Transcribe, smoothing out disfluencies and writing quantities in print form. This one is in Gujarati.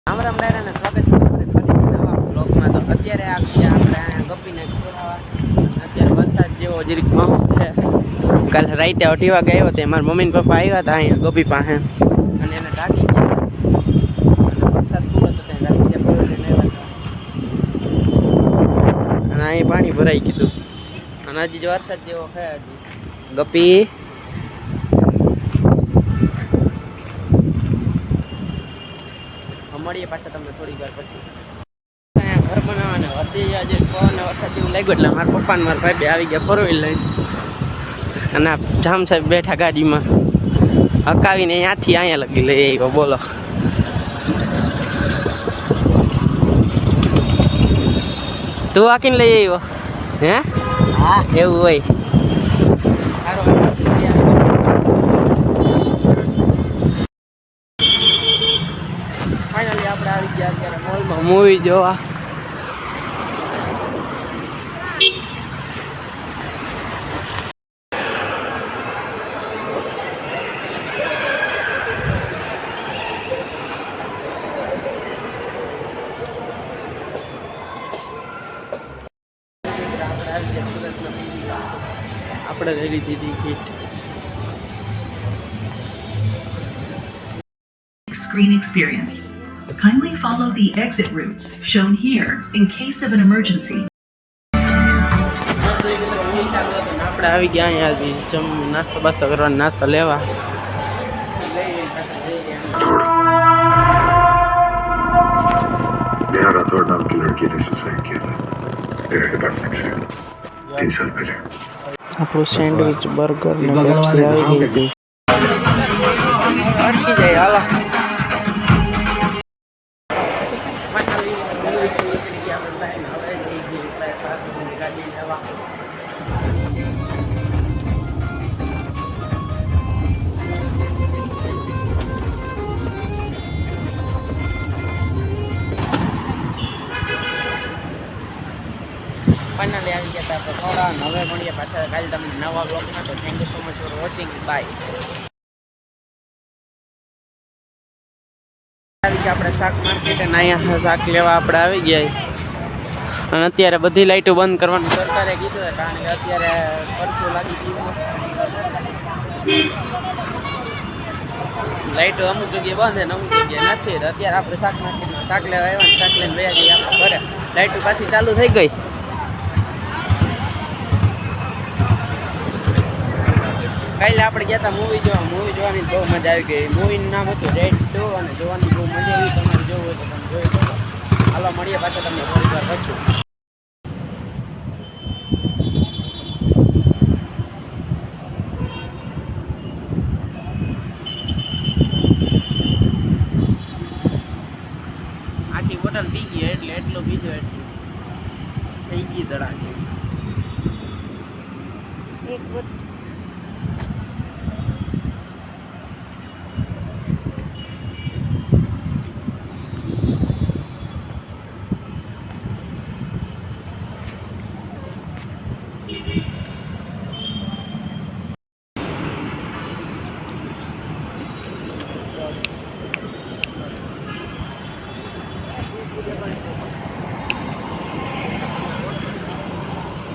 રામ રામ ડાયરાને સ્વાગત છે તમારે ફરી નવા બ્લોગમાં. તો અત્યારે આપણે ગપીને ખોરાવા. અત્યારે વરસાદ જેવો જરીક માહોલ છે. કાલે રાતે 8 વાગે આવ્યો તો મારા મમ્મી ને પપ્પા આવ્યા હતા અહીંયા ગોપી પાસે અને એને ટાટી ગયા અને વરસાદ પૂરો તો ત્યાં રાતે લઈને આવ્યા અને અહીં પાણી ભરાઈ ગયું અને હજી વરસાદ જેવો છે. હજી ગપી મળીએ પાછા તમને થોડી વાર પછી. ઘર બનાવવાને વધી આજે પવન વરસાદ જેવું લાગ્યું એટલે મારા પપ્પા ને મારા ભાઈ બે આવી ગયા 4 વ્હીલ લઈને અને આ જામ સાહેબ બેઠા ગાડીમાં હકાવીને અહીંયાથી અહીંયા લગી લઈ આવ્યો. બોલો તું હાકીને લઈ આવ્યો હે? હા એવું હોય. ફાઇનલી આપણે આવી ગયા અત્યારે મોલમાં મૂવી જોવા. આપણે લઈ લીધી ticket. Screen experience. Kindly follow the exit routes shown here in case of an emergency. આપણે આવી ગયા અહીંયા નાસ્તો બાસ્તો કરવાનો નાસ્તો લેવા. नेहा राठौड़ नाम की लड़की ने सुसाइड किया था मेरे डिपार्टमेंट से 3 साल पहले. આપણું સેન્ડવિચ બર્ગર ને પેપ્સી આવી ગઈ હતી. અટકી જાય હાલો. ફાઇનલી આવી ગયા હતા આપણે થોડા. હવે મળીએ પાછા કાલે તમને નવા બ્લોગમાં. તો thank you so much for watching. Bye. આવી ગયા આપણે શાક માર્કેટ અને અહીંયા શાક લેવા આપણે આવી ગયા અને અત્યારે બધી લાઈટો બંધ કરવાનું સરકારે કીધું છે કારણ કે અત્યારે કરફ્યુ લાગી ગયું. લાઈટો અમુક જગ્યાએ બંધ છે ને અમુક જગ્યાએ નથી. તો અત્યારે આપણે શાક માર્કેટમાં શાક લેવા આવ્યા શાક લઈને વયા જઈએ આપણે ઘરે. લાઈટો પાછી ચાલુ થઈ ગઈ. કાલે આપણે ગયા હતા મૂવી જોવાની બહુ મજા આવી ગઈ. મૂવીનું નામ હતું રેડ 2 અને જોવાની બહુ મજા આવી. તમારે જોવું હોય તો તમે જોઈ શકો. હાલો મળીએ પાછા તમને થોડી વાર પછી. આખી બોટલ પી ગઈ એટલે એટલું બીજું એટલું થઈ ગઈ ધડાકી. એક બોટલ